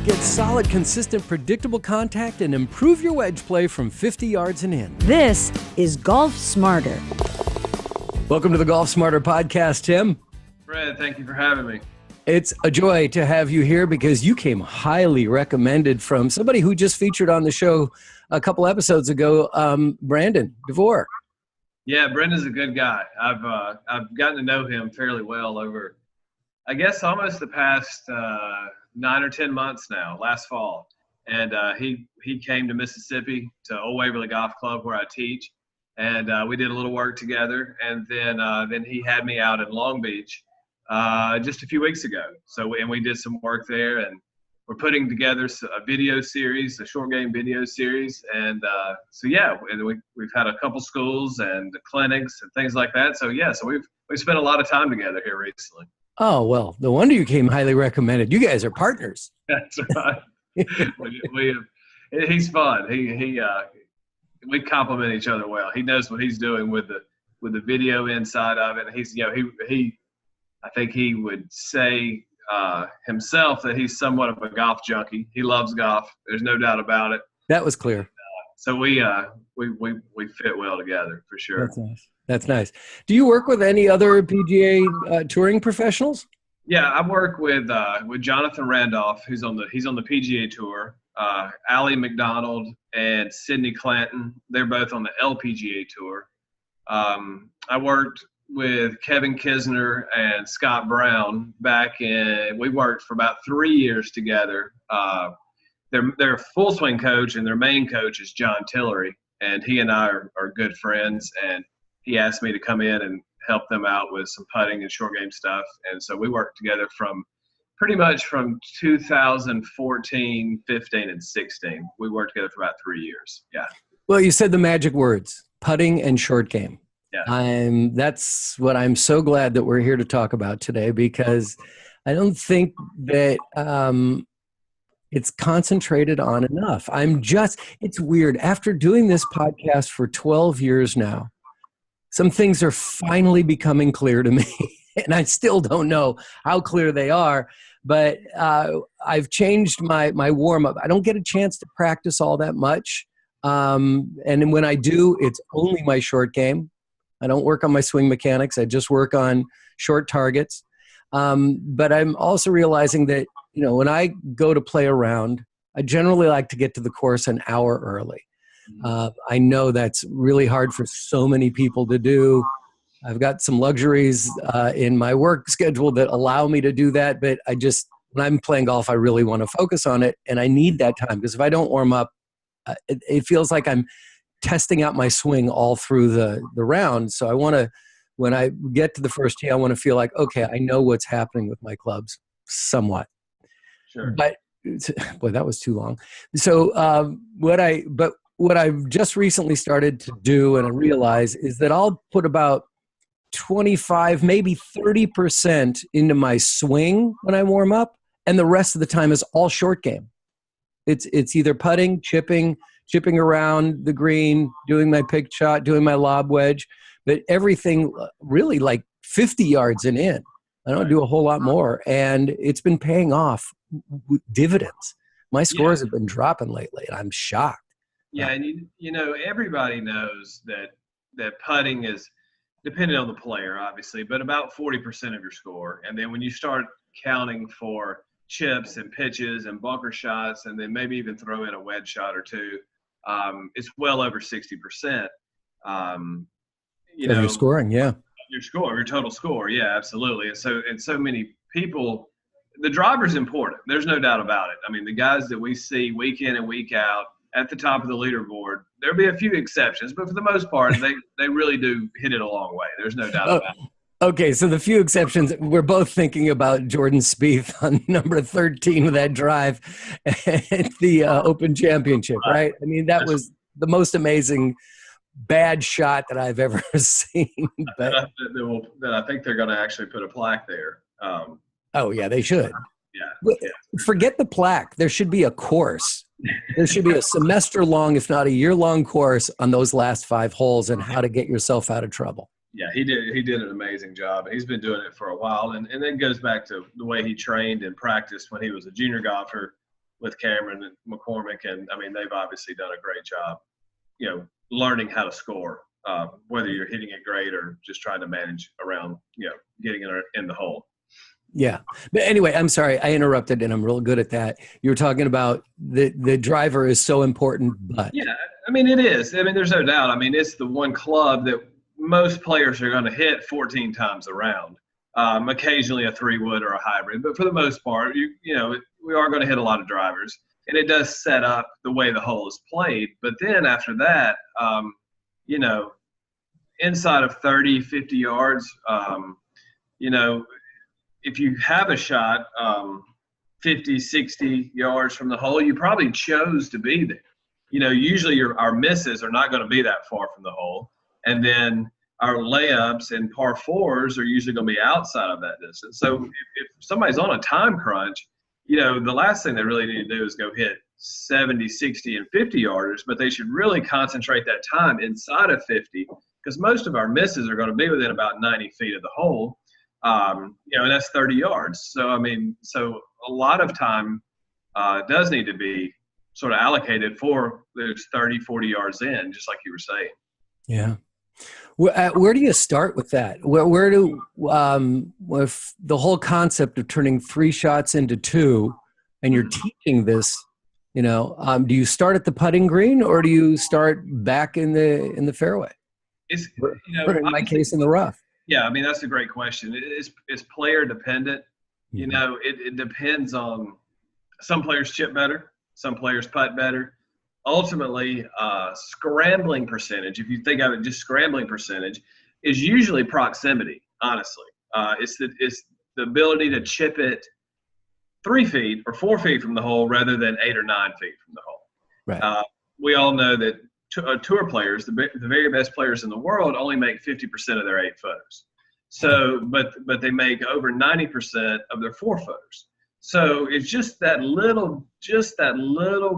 Get solid, consistent, predictable contact and improve your wedge play from 50 yards and in. This is Golf Smarter. Welcome to the Golf Smarter podcast, Tim. Fred, thank you for having me. It's a joy to have you here because you came highly recommended from somebody who just featured on the show a couple episodes ago, Brendon DeVore. Yeah, Brendon's a good guy. I've gotten to know him fairly well over, I guess, almost the past 9 or 10 months now, last fall. And he came to Mississippi to Old Waverly Golf Club where I teach. And we did a little work together. And then he had me out in Long Beach just a few weeks ago. So we did some work there, and we're putting together a video series, a short game video series. And we've had a couple schools and clinics and things like that. So we've spent a lot of time together here recently. Oh, well, no wonder you came highly recommended. You guys are partners. That's right. He's fun. We complement each other well. He knows what he's doing with the video inside of it. And I think he would say himself that he's somewhat of a golf junkie. He loves golf. There's no doubt about it. That was clear. So we fit well together for sure. That's nice. That's nice. Do you work with any other PGA touring professionals? Yeah, I work with Jonathan Randolph, who's on the PGA Tour. Allie McDonald and Sydney Clanton, they're both on the LPGA Tour. I worked with Kevin Kisner and Scott Brown we worked for about 3 years together. They're a full swing coach, and their main coach is John Tillery, and he and I are good friends, and he asked me to come in and help them out with some putting and short game stuff. And so we worked together pretty much from 2014, 15, and 16. We worked together for about 3 years. Yeah. Well, you said the magic words, putting and short game. Yeah. That's what I'm so glad that we're here to talk about today, because I don't think that it's concentrated on enough. It's weird. After doing this podcast for 12 years now, some things are finally becoming clear to me, and I still don't know how clear they are, but I've changed my warm-up. I don't get a chance to practice all that much, and when I do, it's only my short game. I don't work on my swing mechanics. I just work on short targets. But I'm also realizing that, when I go to play around, I generally like to get to the course an hour early. I know that's really hard for so many people to do. I've got some luxuries in my work schedule that allow me to do that. But when I'm playing golf, I really want to focus on it. And I need that time, because if I don't warm up, it feels like I'm testing out my swing all through the round. So when I get to the first tee, I want to feel like, okay, I know what's happening with my clubs somewhat. Sure. But boy, that was too long. So what I've just recently started to do, and I realize, is that I'll put about 25, maybe 30% into my swing when I warm up, and the rest of the time is all short game. It's either putting, chipping around the green, doing my pick shot, doing my lob wedge, but everything really like 50 yards and in. I don't do a whole lot more, and it's been paying off dividends. My scores have been dropping lately, and I'm shocked. Yeah, and everybody knows that putting is dependent on the player, obviously, but about 40% of your score. And then when you start counting for chips and pitches and bunker shots, and then maybe even throw in a wedge shot or two, it's well over 60%. Your scoring, yeah. Your total score, yeah, absolutely. And so many people, the driver's important. There's no doubt about it. I mean, the guys that we see week in and week out at the top of the leaderboard, there'll be a few exceptions, but for the most part, they really do hit it a long way. There's no doubt about it. Okay, so the few exceptions, we're both thinking about Jordan Spieth on number 13 with that drive at the Open Championship, right? I mean, that was the most amazing bad shot that I've ever seen. But, that I think they're going to actually put a plaque there. Oh, yeah, they should. Yeah. Forget the plaque. There should be a course. There should be a semester-long, if not a year-long course on those last 5 holes and how to get yourself out of trouble. Yeah, he did an amazing job. He's been doing it for a while, and then goes back to the way he trained and practiced when he was a junior golfer. with Cameron and McCormick, and I mean they've obviously done a great job, learning how to score, whether you're hitting it great or just trying to manage around, getting it in the hole. Yeah. But anyway, I'm sorry, I interrupted, and I'm real good at that. You were talking about the driver is so important, but. Yeah, I mean, it is. I mean, there's no doubt. I mean, it's the one club that most players are going to hit 14 times around. Occasionally a 3-wood or a hybrid, but for the most part, we are going to hit a lot of drivers, and it does set up the way the hole is played. But then after that, inside of 30, 50 yards, if you have a shot 50, 60 yards from the hole, you probably chose to be there. Usually our misses are not going to be that far from the hole. And then our layups and par fours are usually going to be outside of that distance. So if somebody's on a time crunch, the last thing they really need to do is go hit 70, 60, and 50 yarders, but they should really concentrate that time inside of 50, because most of our misses are going to be within about 90 feet of the hole. And that's 30 yards. So, a lot of time does need to be sort of allocated for those 30, 40 yards in, just like you were saying. Yeah. Where do you start with that? Where do with the whole concept of turning 3 shots into 2, and you're teaching this, do you start at the putting green, or do you start back in the fairway? In my case, in the rough. Yeah, I mean, that's a great question. It's player dependent. Mm-hmm. It depends on – some players chip better, some players putt better. Ultimately, scrambling percentage, if you think of it, just scrambling percentage, is usually proximity, honestly. It's the ability to chip it 3 feet or 4 feet from the hole rather than 8 or 9 feet from the hole. Right. We all know that tour players, the very best players in the world, only make 50% of their 8-footers. So, but they make over 90% of their 4-footers. So it's just that little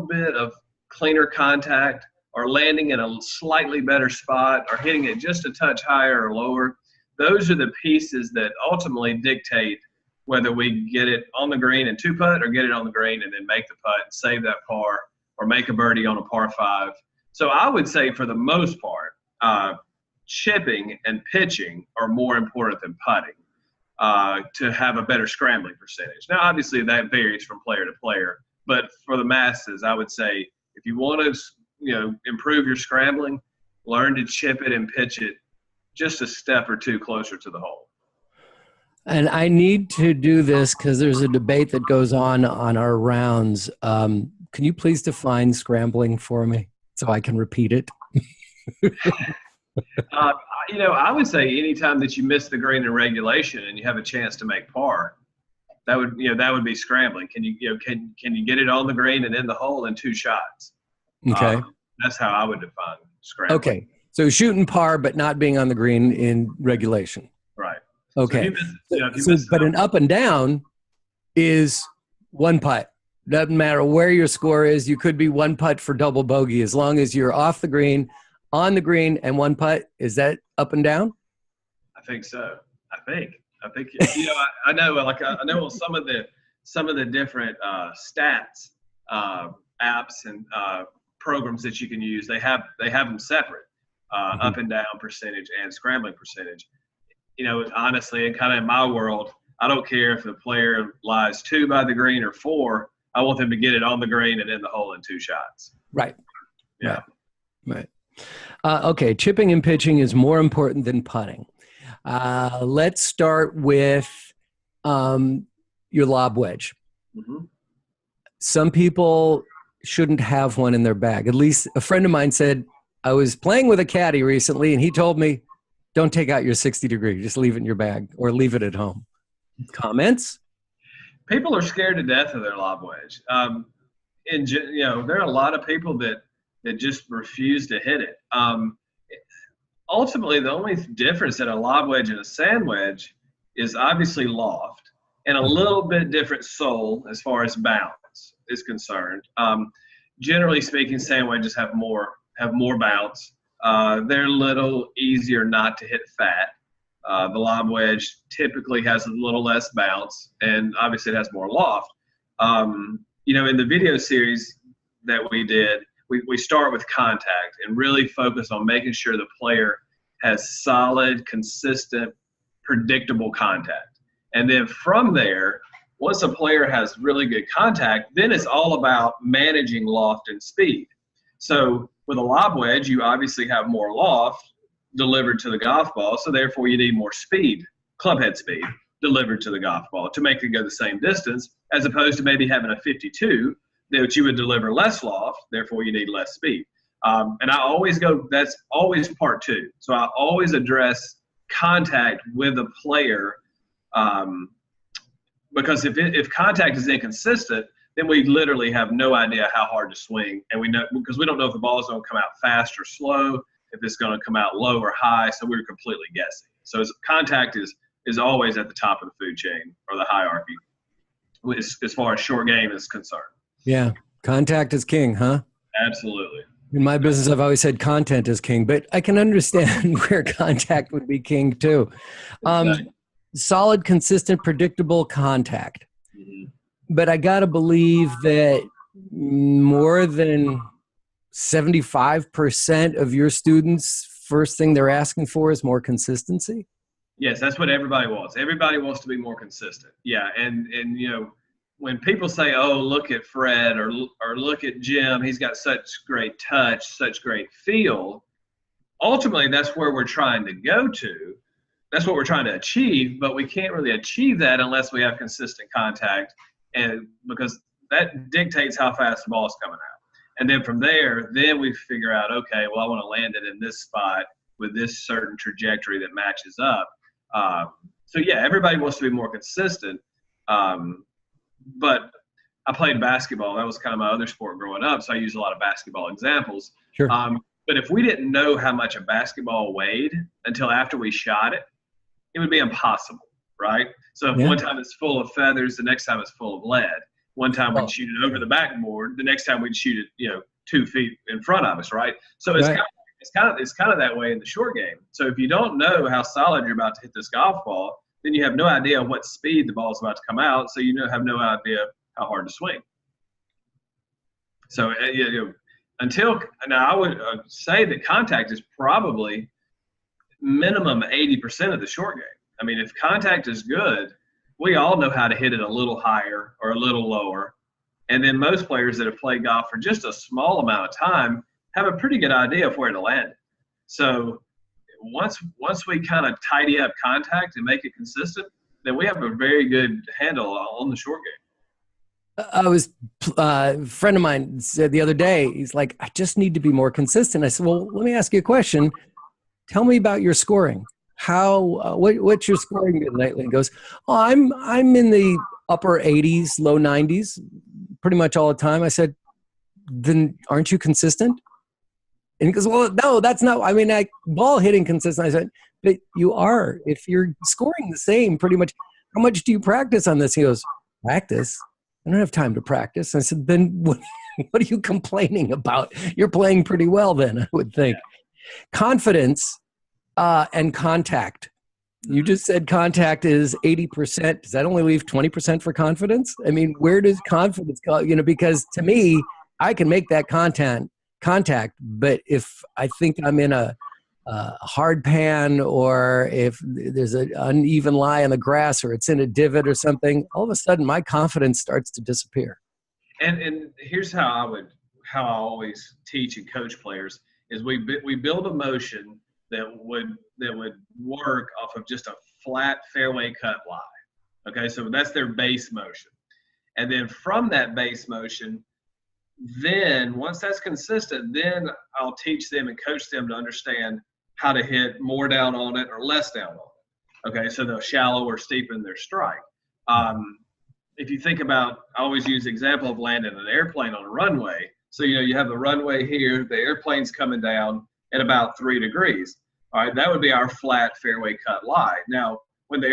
bit of cleaner contact, or landing in a slightly better spot, or hitting it just a touch higher or lower. Those are the pieces that ultimately dictate whether we get it on the green and 2-putt, or get it on the green and then make the putt and save that par, or make a birdie on a par 5. So I would say for the most part, chipping and pitching are more important than putting to have a better scrambling percentage. Now, obviously, that varies from player to player, but for the masses, I would say if you want to, improve your scrambling, learn to chip it and pitch it just a step or two closer to the hole. And I need to do this because there's a debate that goes on our rounds. Can you please define scrambling for me so I can repeat it? I would say anytime that you miss the green in regulation and you have a chance to make par, that would be scrambling. Can you get it on the green and in the hole in 2 shots? Okay. That's how I would define scrambling. Okay. So shooting par, but not being on the green in regulation. Right. Okay. But an up and down is 1 putt. Doesn't matter where your score is. You could be 1 putt for double bogey as long as you're off the green, on the green, and 1 putt. Is that up and down? I think so. I think I know. Like I know some of the different stats apps and programs that you can use. They have them separate, up and down percentage and scrambling percentage. Honestly, and kind of in my world, I don't care if the player lies 2 by the green or 4. I want them to get it on the green and in the hole in 2 shots. Right. Yeah. Right. Okay. Chipping and pitching is more important than putting. Let's start with your lob wedge. Mm-hmm. Some people shouldn't have one in their bag. At least a friend of mine said, I was playing with a caddy recently, and he told me, don't take out your 60 degree. Just leave it in your bag or leave it at home. Comments? People are scared to death of their lob wedge. There are a lot of people that just refuse to hit it. Ultimately, the only difference in a lob wedge and a sand wedge is obviously loft and a little bit different sole as far as bounce is concerned. Generally speaking, sand wedges have more bounce. They're a little easier not to hit fat. The lob wedge typically has a little less bounce, and obviously it has more loft. in the video series that we did, we start with contact and really focus on making sure the player has solid, consistent, predictable contact. And then from there, once a player has really good contact, then it's all about managing loft and speed. So with a lob wedge, you obviously have more loft delivered to the golf ball, so therefore you need more speed, clubhead speed, delivered to the golf ball to make it go the same distance, as opposed to maybe having a 52 that you would deliver less loft, therefore you need less speed. And I always go, that's always part two. So I always address contact with a player, because if contact is inconsistent, then we literally have no idea how hard to swing, and we know because we don't know if the ball is going to come out fast or slow, if it's going to come out low or high, so we're completely guessing. So contact is always at the top of the food chain or the hierarchy as far as short game is concerned. Yeah, contact is king, huh? Absolutely. In my business, I've always said content is king, but I can understand where contact would be king too. Exactly. Solid, consistent, predictable contact. Mm-hmm. But I got to believe that more than 75% of your students, first thing they're asking for is more consistency. Yes, that's what everybody wants. Everybody wants to be more consistent. Yeah, and when people say, "Oh, look at Fred," or "Look at Jim, he's got such great touch, such great feel," ultimately that's where we're trying to go to. That's what we're trying to achieve, but we can't really achieve that unless we have consistent contact, and because that dictates how fast the ball is coming out. And then from there, then we figure out, okay, well, I want to land it in this spot with this certain trajectory that matches up. So yeah, everybody wants to be more consistent. But I played basketball. That was kind of my other sport growing up, so I use a lot of basketball examples. Sure. But if we didn't know how much a basketball weighed until after we shot it, it would be impossible, right? So if one time it's full of feathers, the next time it's full of lead. One time we'd shoot it over the backboard, the next time we'd shoot it, 2 feet in front of us, right? So it's kind of that way in the short game. So if you don't know how solid you're about to hit this golf ball, then you have no idea what speed the ball is about to come out, so you have no idea how hard to swing. So I would say that contact is probably minimum 80% of the short game. I mean, if contact is good, we all know how to hit it a little higher or a little lower. And then most players that have played golf for just a small amount of time have a pretty good idea of where to land it. So once we kind of tidy up contact and make it consistent, then we have a very good handle on the short game. A friend of mine said the other day, he's like, I just need to be more consistent. I said, well, let me ask you a question. Tell me about your scoring. What's your scoring been lately? And goes, I'm in the upper 80s, low 90s, pretty much all the time. I said, then aren't you consistent? And he goes, well, no, that's not, ball hitting consistent. I said, but you are. If you're scoring the same pretty much, how much do you practice on this? He goes, practice? I don't have time to practice. I said, then what are you complaining about? You're playing pretty well then, I would think. Confidence and contact. You just said contact is 80%. Does that only leave 20% for confidence? I mean, where does confidence go? Because to me, I can make that contact, but if I think I'm in a hard pan, or if there's an uneven lie on the grass, or it's in a divot or something, all of a sudden my confidence starts to disappear. And here's how I always teach and coach players is we build a motion that would work off of just a flat fairway cut lie. Okay, so that's their base motion. And then from that base motion, then once that's consistent, then I'll teach them and coach them to understand how to hit more down on it or less down on it. Okay, so they'll shallow or steepen their strike. If you think about, I always use the example of landing an airplane on a runway. So, you have the runway here, the airplane's coming down at about 3 degrees. All right, that would be our flat fairway cut lie. Now, if an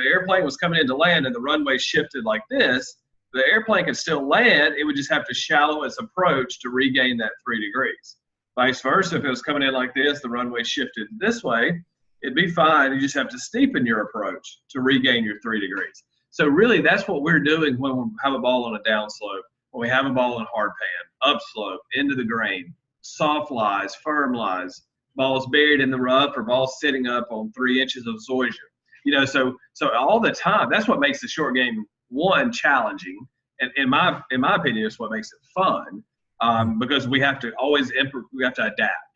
airplane was coming in to land and the runway shifted like this, the airplane could still land. It would just have to shallow its approach to regain that 3 degrees. Vice versa, if it was coming in like this, the runway shifted this way, it'd be fine. You just have to steepen your approach to regain your 3 degrees. So really, that's what we're doing when we have a ball on a downslope when we have a ball in hard pan, upslope, into the green, soft lies, firm lies, balls buried in the rough, or balls sitting up on 3 inches of zoysia. So all the time, that's what makes the short game, one, challenging, and in my opinion, it's what makes it fun, because we have to always we have to adapt.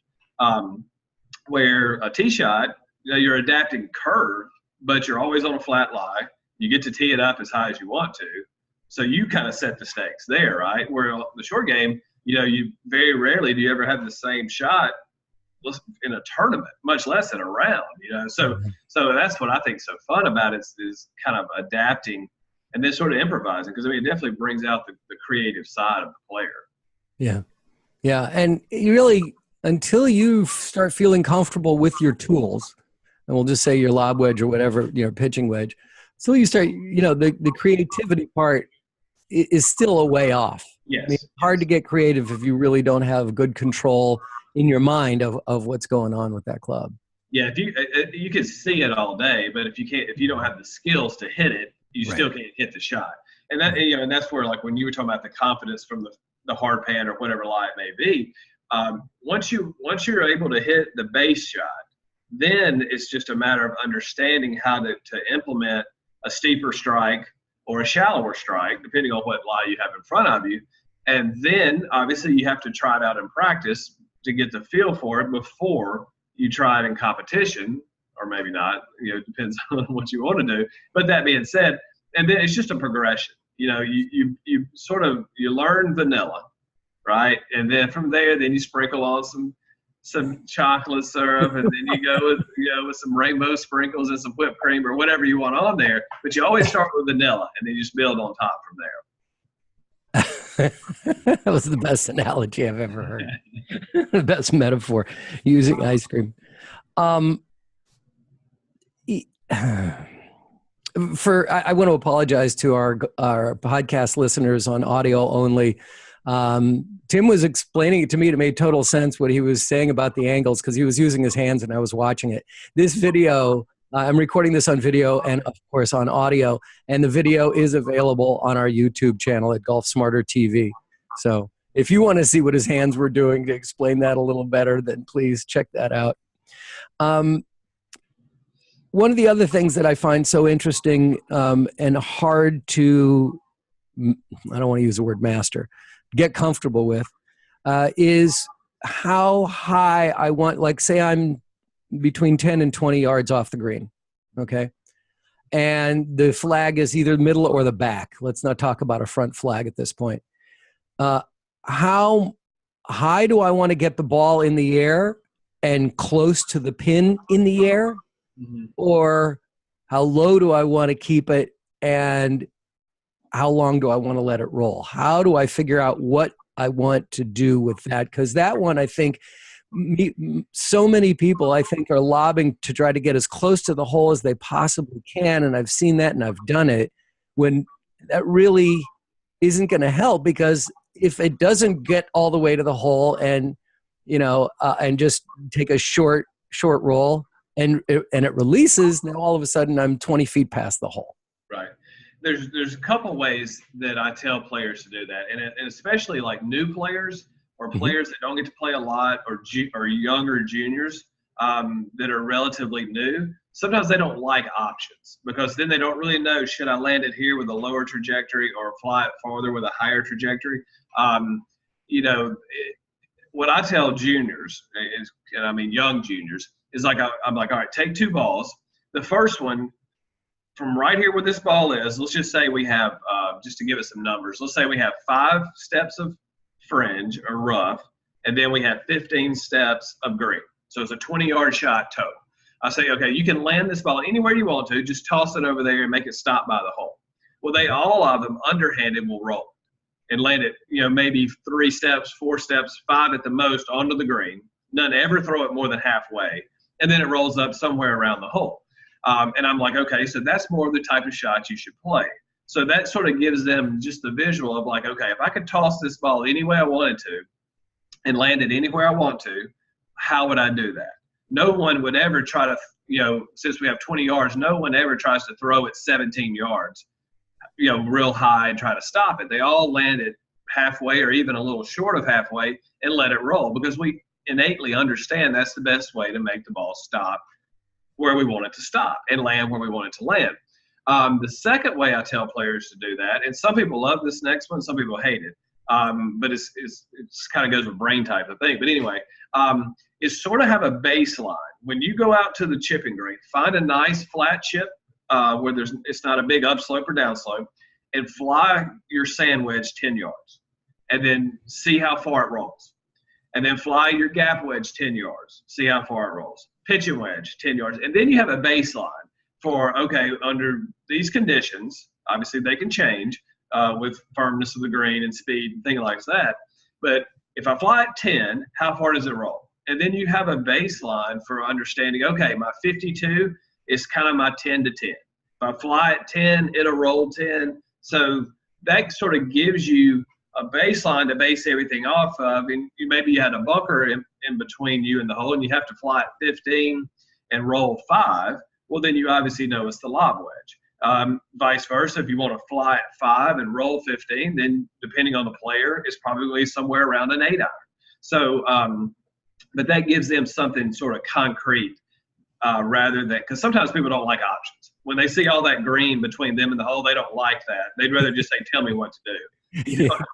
Where a tee shot, you're adapting curve, but you're always on a flat lie. You get to tee it up as high as you want to, so you kind of set the stakes there, right? Where the short game, you very rarely do you ever have the same shot in a tournament, much less in a round. So that's what I think is so fun about it is kind of adapting and then sort of improvising, because it definitely brings out the creative side of the player. Yeah, and you really, until you start feeling comfortable with your tools, and we'll just say your lob wedge or whatever, pitching wedge, until you start, the creativity part is still a way off. Yes. I mean, it's hard to get creative if you really don't have good control in your mind of what's going on with that club. Yeah, if you can see it all day, but if you don't have the skills to hit it, you still can't hit the shot. And that and that's where, like, when you were talking about the confidence from the hard pan or whatever lie it may be, once you're able to hit the base shot, then it's just a matter of understanding how to implement a steeper strike or a shallower strike, depending on what lie you have in front of you. And then obviously you have to try it out in practice to get the feel for it before you try it in competition, or maybe not. It depends on what you want to do. But that being said, and then it's just a progression. You learn vanilla, right? And then from there, then you sprinkle on some chocolate syrup, and then you go with some rainbow sprinkles and some whipped cream or whatever you want on there. But you always start with vanilla, and then you just build on top from there. That was the best analogy I've ever heard. The best metaphor, using ice cream. I want to apologize to our podcast listeners on audio only. Tim was explaining it to me. It made total sense what he was saying about the angles, because he was using his hands and I was watching it. This video, I'm recording this on video and, of course, on audio, and the video is available on our YouTube channel at Golf Smarter TV. So if you want to see what his hands were doing to explain that a little better, then please check that out. One of the other things that I find so interesting and hard to, I don't want to use the word master, get comfortable with, is how high I want, like say I'm between 10 and 20 yards off the green, okay? And the flag is either middle or the back. Let's not talk about a front flag at this point. How high do I want to get the ball in the air and close to the pin in the air? Mm-hmm. Or how low do I want to keep it, and how long do I want to let it roll? How do I figure out what I want to do with that? Because that one, I think, so many people, I think, are lobbing to try to get as close to the hole as they possibly can, and I've seen that and I've done it, when that really isn't going to help, because if it doesn't get all the way to the hole and, and just take a short roll, and it releases, then all of a sudden I'm 20 feet past the hole. Right. There's a couple ways that I tell players to do that, and especially like new players or players that don't get to play a lot, or younger juniors that are relatively new. Sometimes they don't like options, because then they don't really know, should I land it here with a lower trajectory or fly it farther with a higher trajectory? What I tell juniors is, and I mean young juniors, is like, I'm like, all right, take 2 balls. The first one, from right here where this ball is, let's just say we have, just to give it some numbers, let's say we have 5 steps of fringe or rough, and then we have 15 steps of green. So it's a 20-yard shot total. I say, okay, you can land this ball anywhere you want to, just toss it over there and make it stop by the hole. Well, all of them underhanded will roll and land it, maybe 3 steps, 4 steps, 5 at the most onto the green. None ever throw it more than halfway, and then it rolls up somewhere around the hole. And I'm like, okay, so that's more of the type of shot you should play. So that sort of gives them just the visual of like, okay, if I could toss this ball any way I wanted to and land it anywhere I want to, how would I do that? No one would ever try to, since we have 20 yards, no one ever tries to throw it 17 yards, real high and try to stop it. They all land it halfway or even a little short of halfway and let it roll, because we innately understand that's the best way to make the ball stop where we want it to stop and land where we want it to land. The second way I tell players to do that, and some people love this next one, some people hate it, but it's kind of goes with brain type of thing. But anyway, is sort of have a baseline. When you go out to the chipping green, find a nice flat chip where it's not a big upslope or downslope, and fly your sand wedge 10 yards, and then see how far it rolls. And then fly your gap wedge 10 yards, see how far it rolls. Pitch and wedge 10 yards. And then you have a baseline for, okay, under these conditions, obviously they can change with firmness of the green and speed and things like that. But if I fly at 10, how far does it roll? And then you have a baseline for understanding, okay, my 52 is kind of my 10 to 10. If I fly at 10, it'll roll 10. So that sort of gives you a baseline to base everything off of. And maybe you had a bunker in between you and the hole, and you have to fly at 15 and roll 5. Well, then you obviously know it's the lob wedge. Vice versa, if you want to fly at 5 and roll 15, then depending on the player, it's probably somewhere around an 8 iron. So, but that gives them something sort of concrete rather than, because sometimes people don't like options. When they see all that green between them and the hole, they don't like that. They'd rather just say, tell me what to do. You know what I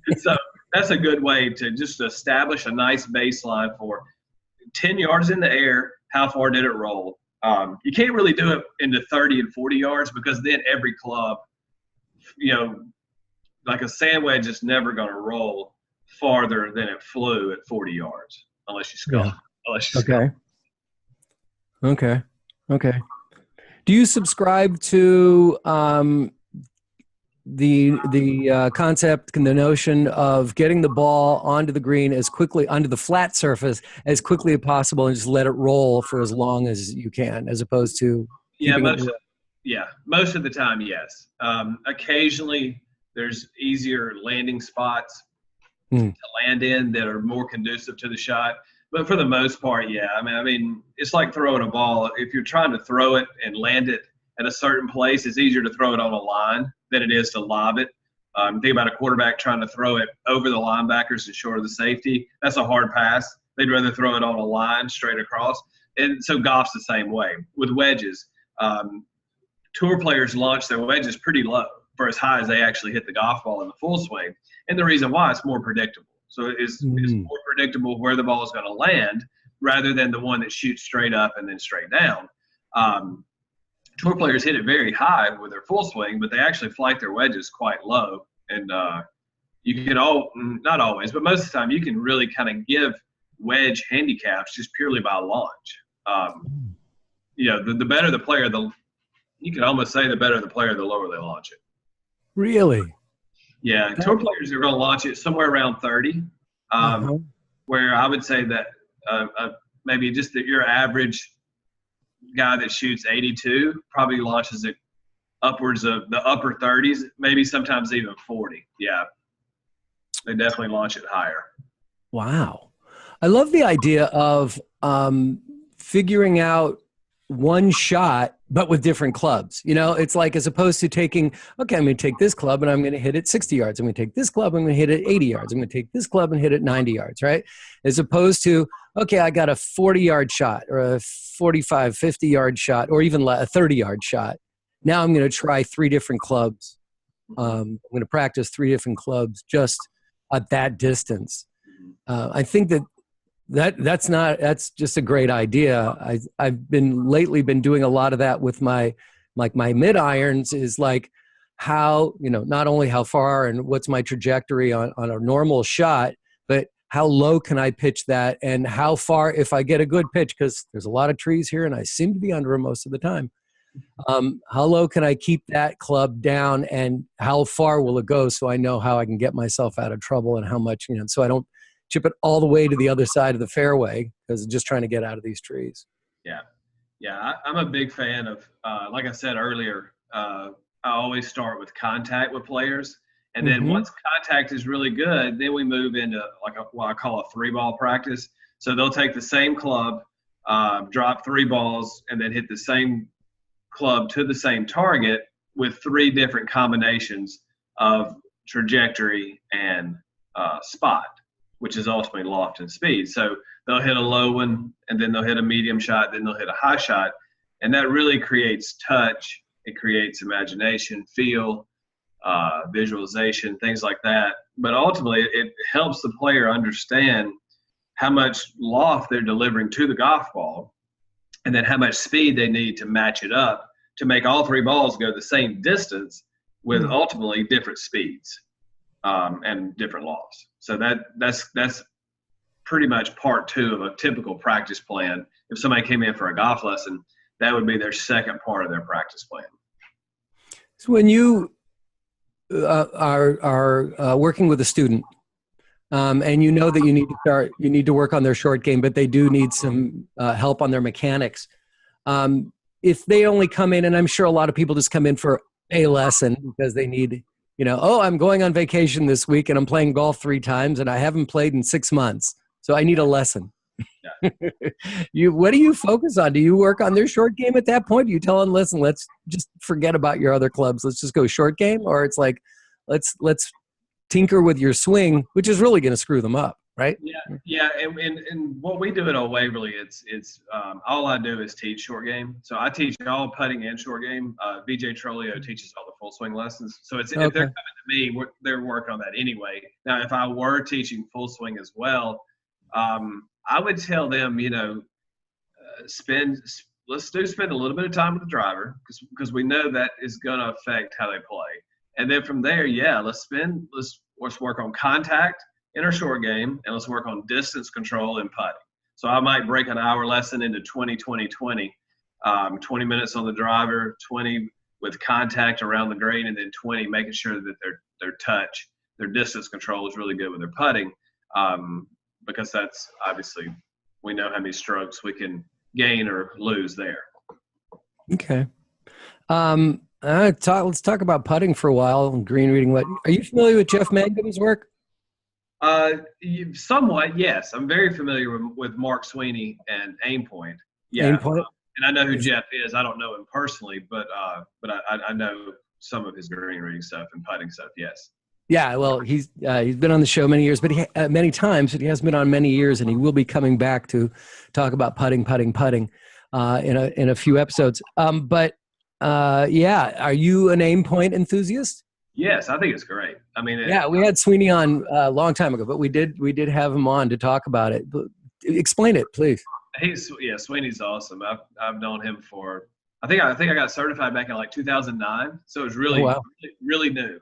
mean? So that's a good way to just establish a nice baseline for 10 yards in the air. How far did it roll? You can't really do it into 30 and 40 yards, because then every club, like a sand wedge is never going to roll farther than it flew at 40 yards unless you scuff. Yeah. Unless you scuff. Okay. Do you subscribe to the concept and the notion of getting the ball onto the green as quickly, onto the flat surface as quickly as possible, and just let it roll for as long as you can, as opposed to most of the time, yes. Occasionally there's easier landing spots to land in that are more conducive to the shot. But for the most part, yeah. I mean, it's like throwing a ball. If you're trying to throw it and land it at a certain place, it's easier to throw it on a line than it is to lob it. Think about a quarterback trying to throw it over the linebackers and short of the safety. That's a hard pass. They'd rather throw it on a line straight across. And so golf's the same way. With wedges, tour players launch their wedges pretty low for as high as they actually hit the golf ball in the full swing. And the reason why, it's more predictable. So it's more predictable where the ball is going to land rather than the one that shoots straight up and then straight down. Tour players hit it very high with their full swing, but they actually flight their wedges quite low. And you can not always, but most of the time you can really kind of give wedge handicaps just purely by launch. The better the player, you could almost say the better the player, the lower they launch it. Really? Yeah, tour players are going to launch it somewhere around 30, where I would say that maybe just that your average guy that shoots 82 probably launches it upwards of the upper 30s, maybe sometimes even 40. Yeah, they definitely launch it higher. Wow. I love the idea of figuring out one shot, but with different clubs. It's like, as opposed to taking, okay, I'm going to take this club and I'm going to hit it 60 yards. I'm going to take this club, I'm going to hit it 80 yards. I'm going to take this club and hit it 90 yards, right? As opposed to, okay, I got a 40-yard shot or a 45, 50-yard shot, or even a 30-yard shot. Now I'm going to try 3 different clubs. I'm going to practice 3 different clubs just at that distance. I think that's just a great idea. I've lately been doing a lot of that with my mid irons, is like how, not only how far and what's my trajectory on a normal shot, but how low can I pitch that, and how far, if I get a good pitch, because there's a lot of trees here and I seem to be under them most of the time. How low can I keep that club down, and how far will it go, so I know how I can get myself out of trouble, and how much, so I don't chip it all the way to the other side of the fairway, because I'm just trying to get out of these trees. Yeah. I'm a big fan of, like I said earlier, I always start with contact with players. And then once contact is really good, then we move into what I call a 3-ball practice. So they'll take the same club, drop 3 balls, and then hit the same club to the same target with 3 different combinations of trajectory, and spot, which is ultimately loft and speed. So they'll hit a low one, and then they'll hit a medium shot, then they'll hit a high shot. And that really creates touch. It creates imagination, feel, visualization, things like that. But ultimately, it helps the player understand how much loft they're delivering to the golf ball, and then how much speed they need to match it up to make all three balls go the same distance with ultimately different speeds and different lofts. So that's pretty much part two of a typical practice plan. If somebody came in for a golf lesson, that would be their second part of their practice plan. So when you are working with a student, and you know that you need to work on their short game, but they do need some help on their mechanics. If they only come in, and I'm sure a lot of people just come in for a lesson because they need, I'm going on vacation this week and I'm playing golf 3 times and I haven't played in 6 months, so I need a lesson. Yeah. What do you focus on? Do you work on their short game at that point? Do you tell them, listen, let's just forget about your other clubs. Let's just go short game? Or it's like, let's tinker with your swing, which is really going to screw them up, right? Yeah. And what we do at Old Waverly, it's all I do is teach short game. So I teach all putting and short game. VJ Trolio teaches all the full swing lessons. So if they're coming to me, they're working on that anyway. Now, if I were teaching full swing as well, I would tell them, spend a little bit of time with the driver because we know that is going to affect how they play. And then from there, let's work on contact in our short game, and let's work on distance control and putting. So I might break an hour lesson into 20, 20, 20, 20 minutes on the driver, 20 with contact around the green, and then 20 making sure that their touch, their distance control is really good with their putting, because that's obviously we know how many strokes we can gain or lose there. Okay. Let's talk about putting for a while and green reading. Are you familiar with Jeff Mangum's work? Somewhat, yes. I'm very familiar with Mark Sweeney and Aimpoint. Yeah, Aimpoint? And I know who Jeff is. I don't know him personally, but I know some of his green reading stuff and putting stuff. Yes. Yeah, well, he's been on the show many years, but many times, but he hasn't been on many years, and he will be coming back to talk about putting in a few episodes. Are you an Aimpoint enthusiast? Yes, I think it's great. I mean, we had Sweeney on a long time ago, but we did have him on to talk about it. Explain it, please. Sweeney's awesome. I've known him for I think I got certified back in like 2009, so it was really really new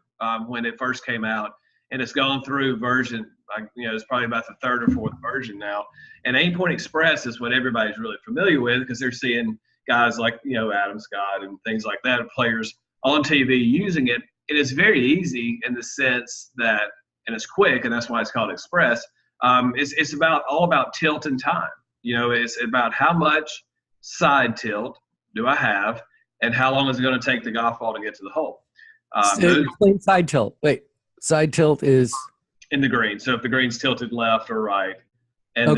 when it first came out, and it's gone through version. It's probably about the 3rd or 4th version now. And Aimpoint Express is what everybody's really familiar with because they're seeing guys like Adam Scott and things like that, players on TV using it. It is very easy in the sense that, and it's quick, and that's why it's called Express. It's all about tilt and time. It's about how much side tilt do I have, and how long is it going to take the golf ball to get to the hole. Explain side tilt. Wait, side tilt is in the green. So if the green's tilted left or right, and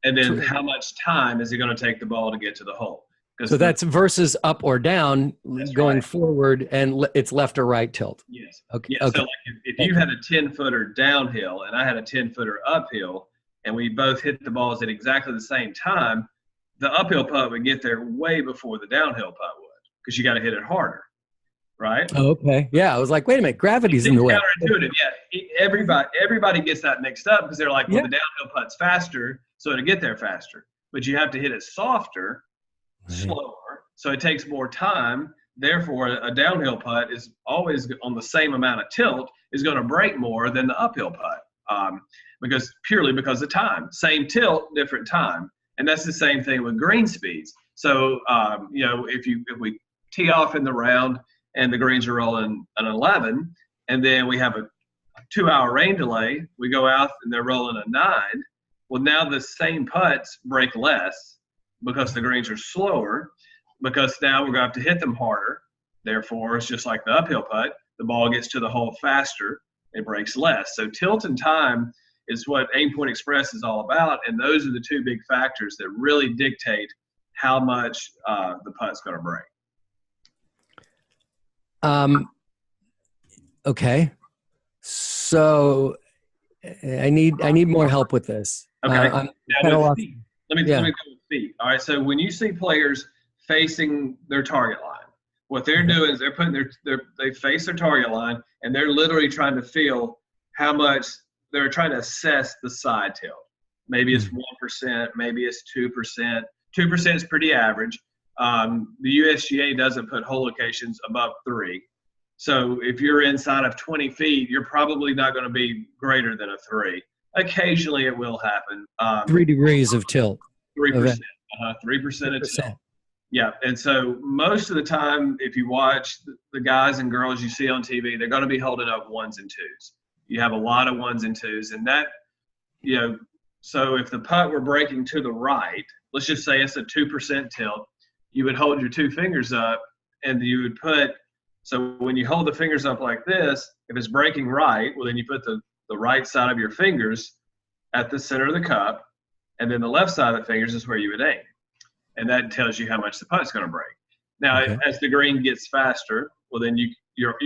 then how much time is it going to take the ball to get to the hole? So that's versus up or down going forward, and it's left or right tilt. Yes. Okay. Yeah, so like if you had a 10-footer downhill and I had a 10-footer uphill, and we both hit the balls at exactly the same time, the uphill putt would get there way before the downhill putt would, because you got to hit it harder, right? Oh, okay. Yeah, I was like, wait a minute, gravity's in the way. Counterintuitive. Yeah, everybody gets that mixed up because they're like, well, the downhill putt's faster, so to get there faster, but you have to hit it softer. Slower, so it takes more time. Therefore, a downhill putt is always on the same amount of tilt, is going to break more than the uphill putt, because of time. Same tilt, different time, and that's the same thing with green speeds. So, if we tee off in the round and the greens are rolling an 11, and then we have a 2-hour rain delay, we go out and they're rolling a 9. Well, now the same putts break less, because the greens are slower, because now we're going to have to hit them harder. Therefore, it's just like the uphill putt. The ball gets to the hole faster. It breaks less. So tilt and time is what Aimpoint Express is all about, and those are the two big factors that really dictate how much the putt's going to break. Okay. So I need more help with this. Okay. I'm Now kind of with lost. feet. Let me Yeah. go with feet. All right. So when you see players facing their target line, what they're doing is they're putting they face their target line, and they're literally trying to feel how much they're trying to assess the side tilt. Maybe it's 1%, maybe it's 2%. 2% is pretty average. The USGA doesn't put hole locations above 3. So if you're inside of 20 feet, you're probably not going to be greater than a 3. Occasionally it will happen. 3 degrees of tilt. 3%. 3% of tilt. Yeah. And so most of the time, if you watch the guys and girls you see on TV, they're going to be holding up 1s and 2s. You have a lot of 1s and 2s. And that, so if the putt were breaking to the right, let's just say it's a 2% tilt, you would hold your 2 fingers up and you would so when you hold the fingers up like this, if it's breaking right, well, then you put the right side of your fingers at the center of the cup, and then the left side of the fingers is where you would aim. And that tells you how much the putt's going to break. Now, as the green gets faster, well, then you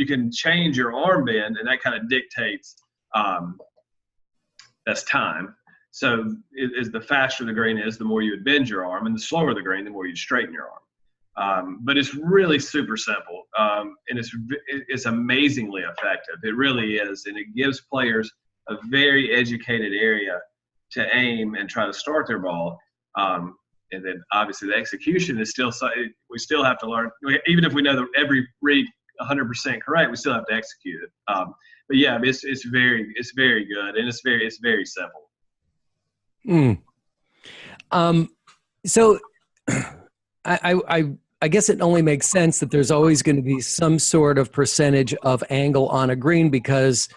can change your arm bend, and that kind of dictates that's time. So the faster the green is, the more you would bend your arm, and the slower the green, the more you straighten your arm. But it's really super simple, and it's amazingly effective. It really is, and it gives players a very educated area to aim and try to start their ball. And then obviously the execution is still we still have to learn. Even if we know that every read 100% correct, we still have to execute it. But yeah, it's very good, and it's very simple. So I guess it only makes sense that there's always going to be some sort of percentage of angle on a green, because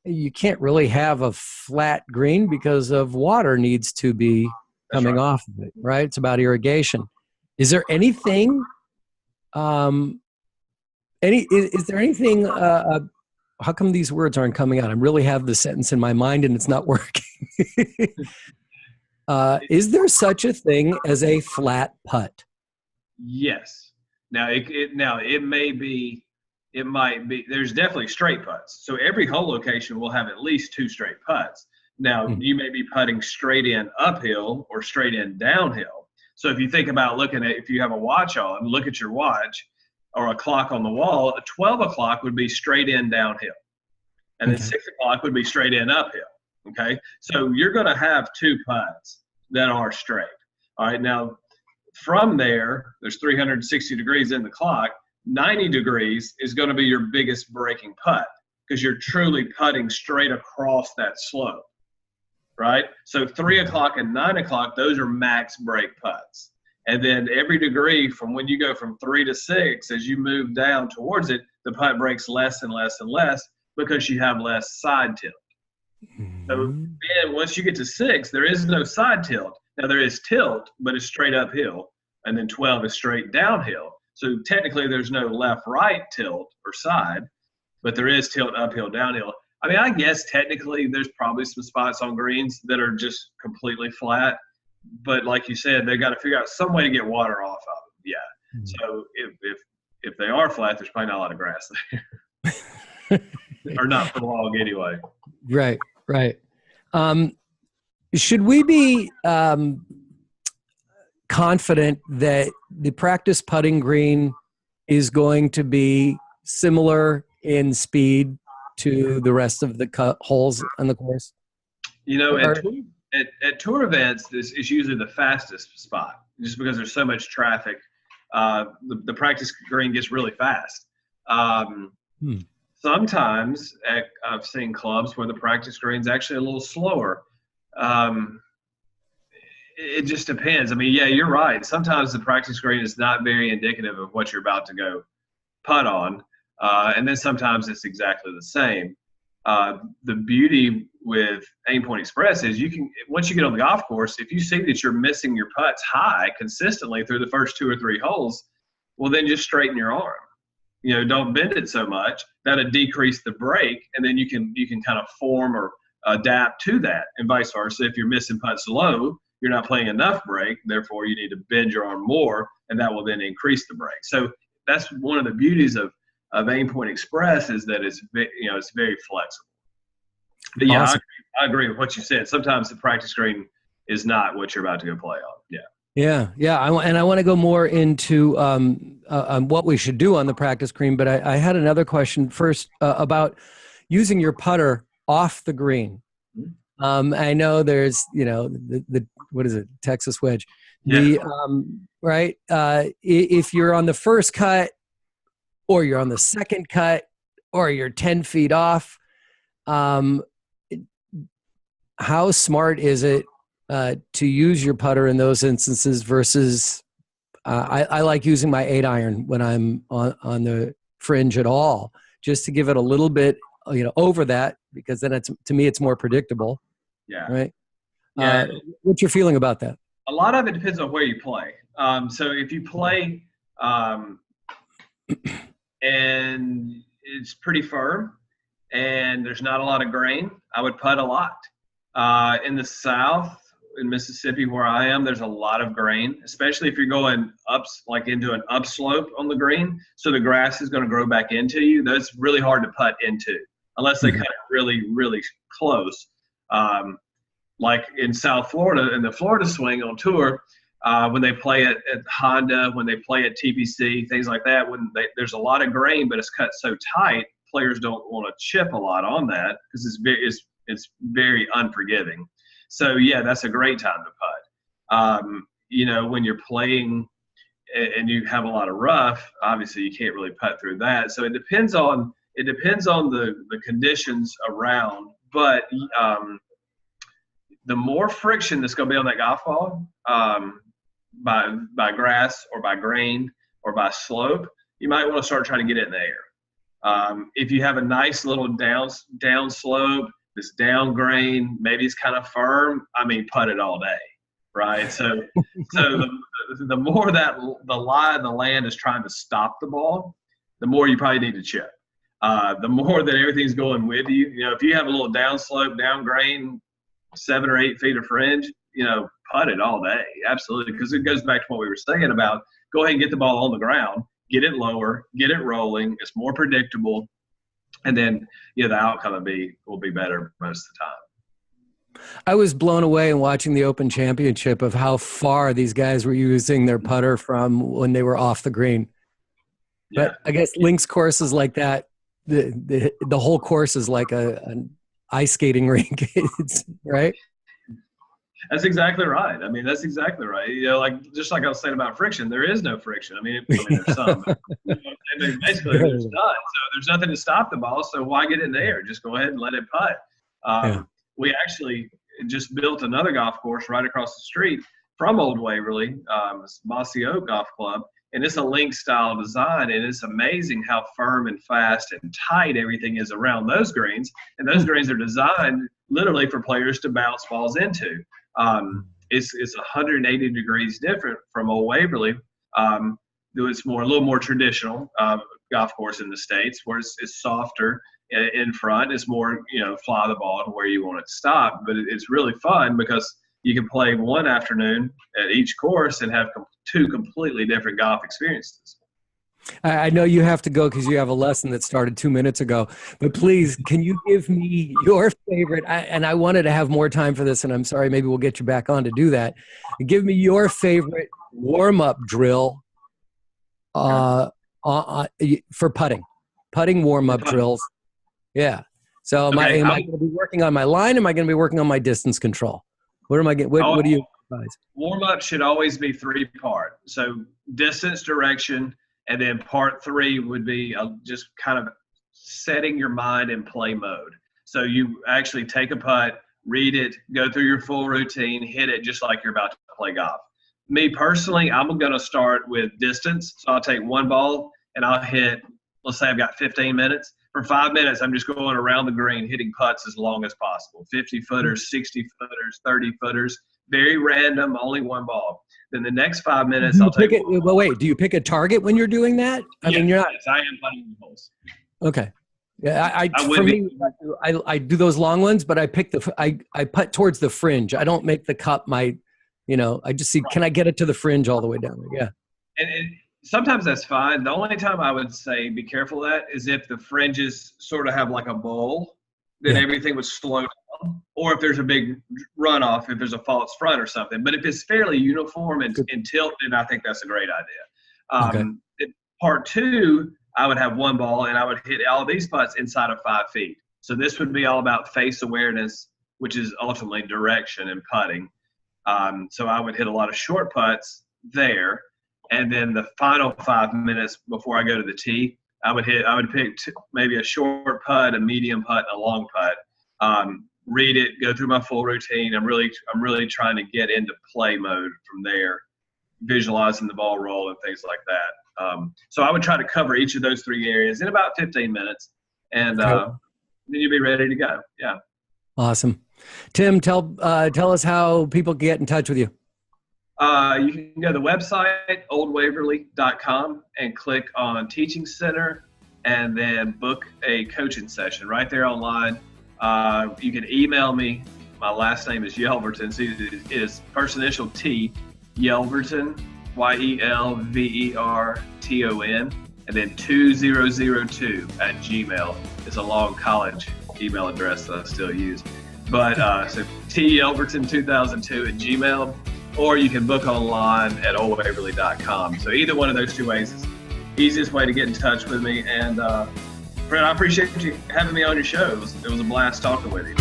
you can't really have a flat green because of water needs to be coming off of it, right? It's about irrigation. Is there anything, is there anything, how come these words aren't coming out? I really have the sentence in my mind and it's not working. Is there such a thing as a flat putt? Yes. Now it might be, there's definitely straight putts. So every hole location will have at least 2 straight putts. Now, you may be putting straight in uphill or straight in downhill. So if you think about if you have a watch on, look at your watch or a clock on the wall, 12 o'clock would be straight in downhill. And then 6 o'clock would be straight in uphill. Okay. So you're going to have 2 putts that are straight. All right. Now, from there's 360 degrees in the clock. 90 degrees is going to be your biggest breaking putt, because you're truly putting straight across that slope. Right? So 3 o'clock and 9 o'clock, those are max break putts. And then every degree from when you go from 3 to 6, as you move down towards it, the putt breaks less and less and less because you have less side tilt. So then once you get to 6, there is no side tilt. Now there is tilt, but it's straight uphill. And then 12 is straight downhill. So technically there's no left-right tilt or side, but there is tilt uphill, downhill. I mean, I guess technically there's probably some spots on greens that are just completely flat, but like you said, they got to figure out some way to get water off of them. Yeah. So if they are flat, there's probably not a lot of grass there, or not for long anyway. Right. Should we be confident that the practice putting green is going to be similar in speed to the rest of the holes on the course? At tour events, this is usually the fastest spot, just because there's so much traffic. The practice green gets really fast. Sometimes I've seen clubs where the practice green's actually a little slower. It just depends. I mean, yeah, you're right. Sometimes the practice green is not very indicative of what you're about to go putt on. And then sometimes it's exactly the same. The beauty with Aim Point Express is once you get on the golf course, if you see that you're missing your putts high consistently through the first 2 or 3 holes, well, then just straighten your arm. Don't bend it so much. That'll decrease the break, and then you can kind of form or adapt to that, and vice versa. If you're missing putts low, you're not playing enough break, therefore you need to bend your arm more, and that will then increase the break. So that's one of the beauties of Aim Point Express, is that it's very flexible. But yeah, Awesome. I agree with what you said. Sometimes the practice green is not what you're about to go play on. Yeah. Yeah. I want to go more into what we should do on the practice green, but I had another question first about using your putter off the green. I know there's, the what is it, Texas wedge, Yeah. right? If you're on the first cut, or you're on the second cut, or you're 10 feet off, how smart is it to use your putter in those instances versus I like using my 8-iron when I'm on the fringe at all, just to give it a little bit, over that, because then to me it's more predictable. Yeah. Right. Yeah. What's your feeling about that? A lot of it depends on where you play. So if you play and it's pretty firm and there's not a lot of grain, I would putt a lot. In the South, in Mississippi, where I am, there's a lot of grain, especially if you're going like into an upslope on the green. So the grass is going to grow back into you. That's really hard to putt into unless they cut it really, really close. Like in South Florida, in the Florida swing on tour, when they play at Honda, when they play at TPC, things like that, there's a lot of grain, but it's cut so tight, players don't want to chip a lot on that because it's very unforgiving. So yeah, that's a great time to putt. When you're playing and you have a lot of rough, obviously you can't really putt through that. So it depends on the conditions around, but the more friction that's going to be on that golf ball by grass or by grain or by slope, you might want to start trying to get it in the air. If you have a nice little down slope, this down grain, maybe it's kind of firm, putt it all day, right? So the more that the lie of the land is trying to stop the ball, the more you probably need to chip. The more that everything's going with you, if you have a little down slope, down grain, 7 or 8 feet of fringe, putt it all day. Absolutely. Because it goes back to what we were saying about go ahead and get the ball on the ground, get it lower, get it rolling. It's more predictable. And then, the outcome will be better most of the time. I was blown away in watching the Open Championship of how far these guys were using their putter from when they were off the green. Yeah. But I guess links courses like that, the whole course is like an ice skating rink, right? That's exactly right. That's exactly right. Just like I was saying about friction, there is no friction. There's some. Basically, there's none. So there's nothing to stop the ball. So why get it in the air? Just go ahead and let it putt. We actually just built another golf course right across the street from Old Waverly, Mossy Oak Golf Club. And it's a link style design, and it's amazing how firm and fast and tight everything is around those greens. And those greens are designed literally for players to bounce balls into. It's 180 degrees different from Old Waverly. It's a little more traditional golf course in the States, where it's softer in front. It's more, fly the ball to where you want it to stop. But it's really fun because you can play one afternoon at each course and have two completely different golf experiences. I know you have to go because you have a lesson that started 2 minutes ago, but please, can you give me your favorite, and I wanted to have more time for this, and I'm sorry, maybe we'll get you back on to do that. Give me your favorite warm-up drill for putting warm-up drills. Yeah. So am I going to be working on my line? Am I going to be working on my distance control? What am I getting? What do you advise? Warm up should always be 3-part. So distance, direction, and then part 3 would be just kind of setting your mind in play mode. So you actually take a putt, read it, go through your full routine, hit it just like you're about to play golf. Me personally, I'm going to start with distance. So I'll take one ball and I'll hit, let's say I've got 15 minutes. For 5 minutes, I'm just going around the green, hitting putts as long as possible. 50-footers, 60-footers, 30-footers, very random, only one ball. Then the next 5 minutes, I'll take it. Well, wait, do you pick a target when you're doing that? You're not. Yes, I am putting holes. Okay. Yeah, I do those long ones, but I putt towards the fringe. I don't make the cup I just see, can I get it to the fringe all the way down there? Yeah. And sometimes that's fine. The only time I would say be careful of that is if the fringes sort of have like a bowl, then Yeah. everything would slow down. Or if there's a big runoff, if there's a false front or something. But if it's fairly uniform and tilt, then I think that's a great idea. Okay. Part two, I would have one ball, and I would hit all these putts inside of 5 feet. So this would be all about face awareness, which is ultimately direction and putting. So I would hit a lot of short putts there. And then the final 5 minutes before I go to the tee, I would pick maybe a short putt, a medium putt, and a long putt. Read it, go through my full routine. I'm really trying to get into play mode from there, visualizing the ball roll and things like that. So I would try to cover each of those 3 areas in about 15 minutes, and then you'd be ready to go. Yeah. Awesome. Tim, tell us how people get in touch with you. You can go to the website, oldwaverly.com, and click on Teaching Center, and then book a coaching session right there online. You can email me. My last name is Yelverton. So it is first initial T, Yelverton, Yelverton, and then 2002 at Gmail. It's a long college email address that I still use. But so T Yelverton 2002 at Gmail, or you can book online at oldwaverly.com. So either one of those 2 ways is the easiest way to get in touch with me. And Fred, I appreciate you having me on your show. It was a blast talking with you.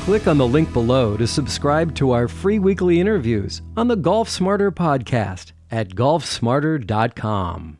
Click on the link below to subscribe to our free weekly interviews on the Golf Smarter podcast at golfsmarter.com.